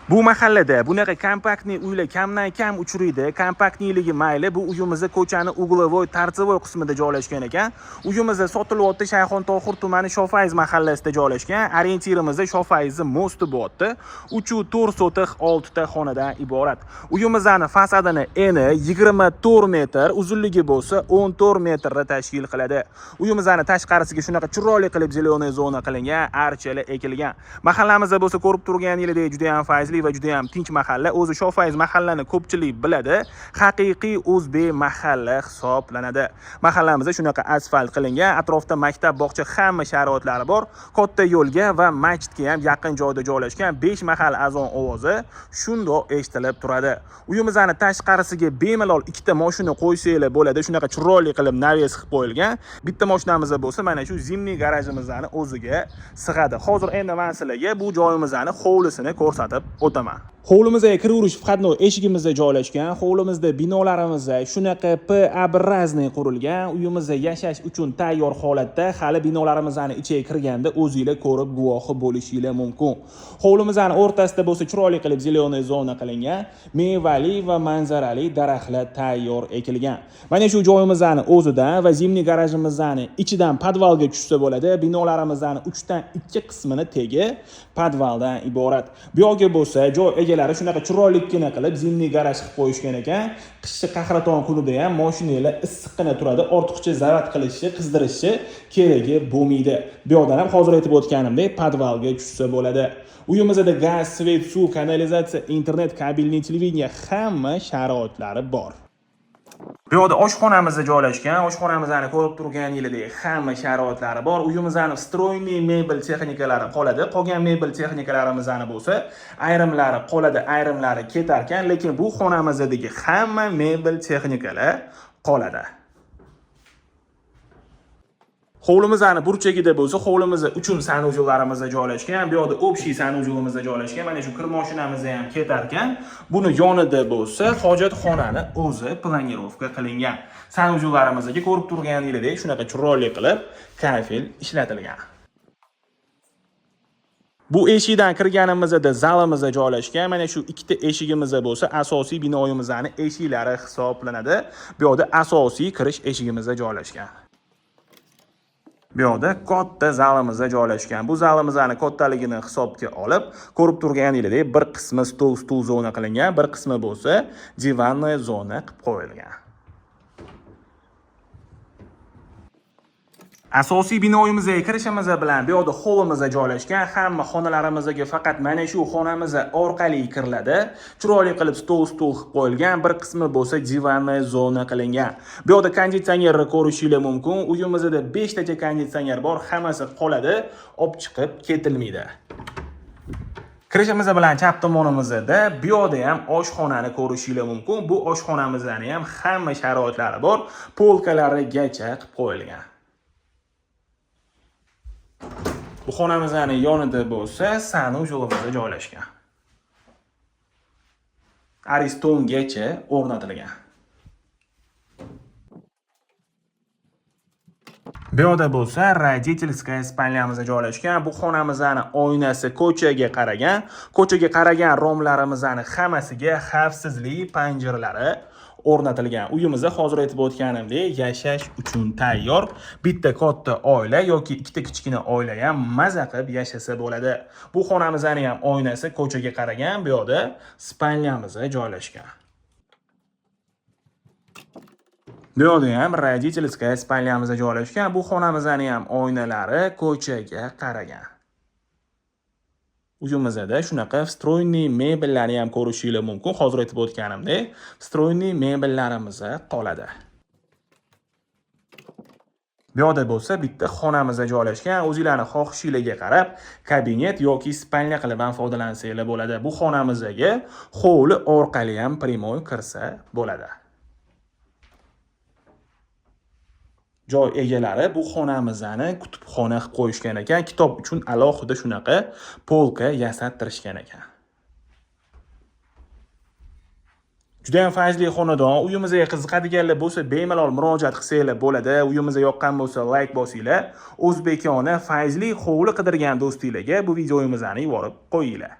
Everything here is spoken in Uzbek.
Bu mahallada bunaqa kompaktniy uylar kamdan kam uchraydi. Kompaktniyligi mayli, bu uyimizni ko'chani uglovoy, tartsovoy qismida joylashgan ekan. Uyimizni sotilyapti Shayxontohur tumani Shofayz mahallasida joylashgan. Orientirimizni Shofayz mosti bo'yapti. 3.4 sotix 6 ta xonadan iborat. Uyimizning fasadini eni 24 metr, uzunligi bo'lsa 14 metrni tashkil qiladi. Uyimizning tashqarisiga shunaqa chiroyli qilib zelenoy zona qilingan, archalar ekilgan. Mahallamizda bo'lsa ko'rib turganingizdek juda ham fayzli va juda ham tinch mahalla. O'zi Shofayz mahallani ko'pchilik biladi. Haqiqiy o'zbek mahalla hisoblanadi. Mahallamizda shunaqa asfalt qilingan, atrofda maktab, bog'cha hamma sharoitlari bor. Katta yo'lga va masjidga ham yaqin joyda joylashgan. 5 mahal azon ovozi shundoq eshitilib turadi. Uyimizning tashqarisiga bemalol ikkita mashina qo'ysanglar bo'ladi. Shunaqa chiroyli qilib naves qilib qo'yilgan. Bitta mashinamiz bo'lsa, mana shu zimniy garajimizning o'ziga sig'adi. Hozir endi men sizlarga bu joyimizning hovlisini ko'rsatib o'taman. Hovlimizga kiraverish faqatno eshigimizda joylashgan. Hovlimizda binolarimiz shunaqa P образный qurilgan. Uyimizda yashash uchun tayyor holatda. Hali binolarimizning ichiga kirganda o'zingizlar ko'rib guvohi bo'lishinglar mumkin. Hovlimizning o'rtasida bo'lsa chiroyli qilib zelenoy zona qilingan. Mevali va manzarali daraxtlar tayyor ekilgan. Mana shu joyimizning o'zidan va zimniy garajimizning ichidan podvalga tushsa bo'ladi. Binolarimizning 3 dan 2 qismini tegi podvaldan iborat. Bu yoqqa bo'lsa joy egalari shunaqa chiroylikkina qilib zimniy garaj qilib qo'yishgan ekan. Qishchi qahraton kunida ham mashinalar issiqqina turadi. Ortiqcha zavat qilishi, qizdirishi keragi bo'lmaydi. Bu yoqdan ham hozir aytib o'tganimdek podvalga tushsa bo'ladi. Uyimizda gaz, svet, suv, kanalizatsiya, internet, kabelli televideniya hamma sharoitlari bor. Bu yerda oshxonamizda joylashgan. Oshxonamizni ko'rib turganingizdek hamma sharoitlari bor. Uyimizning stroyniy mebel texnikalari qoladi. Qolgan mebel texnikalarimizni bo'lsa, ayrimlari qoladi, ayrimlari ketar ekan, lekin bu xonamizdagi hamma mebel texnikalar qoladi. Hovlimizning burchagida bo'lsa, hovlimiz uchun sanujellarimiz joylashgan. Bu yerda общий sanujelimiz joylashgan. Mana shu kir mashinamiz ham ketar ekan. Buni yonida bo'lsa, hojatxonani o'zi planirovka qilingan. Sanujellarimizga ko'rib turganingizdek shunaqa chiroyli qilib kafel ishlatilgan. Bu eshikdan kirganimizda zalimiz joylashgan. Mana shu ikkita eshigimiz bo'lsa, asosiy binoyimizning eshiklari hisoblanadi. Bu yerda asosiy kirish eshigimiz joylashgan. Bu yerda katta zalimiz joylashgan. Bu zalimizning kattaligini hisobga olib, ko'rib turganingizdek bir qismi stol zona qilingan, bir qismi bo'lsa divannoy zona qilib qo'yilgan. Asosiy binoyimizga kirishimiz bilan bu yerda holimiz joylashgan. Hamma xonalarimizga faqat mana shu xonamiz orqali kiriladi. Chiroyli qilib stol qilib qo'yilgan. Bir qismi bo'lsa divannoy zona qilingan. Bu yerda konditsionerni ko'rishingiz mumkin. Uyimizda 5 tacha konditsioner bor, hammasi qoladi, olib chiqib ketilmaydi. Kirishimiz bilan chap tomonimizda bu yerda ham oshxonani ko'rishingiz mumkin. Bu oshxonamizning ham hamma sharoitlari bor, polkalarigacha qilib qo'yilgan. Bu xonamizning yonida bo'lsa, sanujelimiz joylashgan. Aristongacha o'rnatilgan. Bu yerda bo'lsa, родительская spalnyamiz joylashgan. Bu xonamizning oynasi ko'chaga qaragan. Ko'chaga qaragan romlarimizning hammasiga xavfsizlik panjaralari o'rnatilgan. Uyimizda hozir aytib o'tganimdek, yashash uchun tayyor. Bitta katta oila yoki ikkita kichkina oila ham maza qilib yashasa bo'ladi. Bu xonamizning ham oynasi ko'chaga qaragan. Bu yerda spalnyamiz joylashgan. Bu yerda ham родительская spalnyamiz joylashgan. Bu xonamizning ham oynalari ko'chaga qaragan. Uyimizda shunaqa stroyniy mebellarni ham ko'rishingiz mumkin. Hozir aytib o'tganimdek, stroyniy mebellarimiz qoladi. Bu yerda bo'lsa, bitta xonamiz joylashgan. O'zingizlarning xohishingizga qarab, kabinet yoki spalnya qilib ham foydalansanglar bo'ladi. Bu xonamizga hovli orqali ham primoy kirsa bo'ladi. Joy egalari bu xonamizni kutubxona qilib qo'yishgan ekan. Kitob uchun alohida shunaqa polka yasattirishgan ekan. Juda ham fayzli xonadon. Uyimizga qiziqadiganlar bo'lsa, bemalol murojaat qilsanglar bo'ladi. Uyimizga yoqqan bo'lsa, like bosinglar. O'zbekona fayzli hovli qidirgan do'stinglarga bu videomizni yuborib qo'yinglar.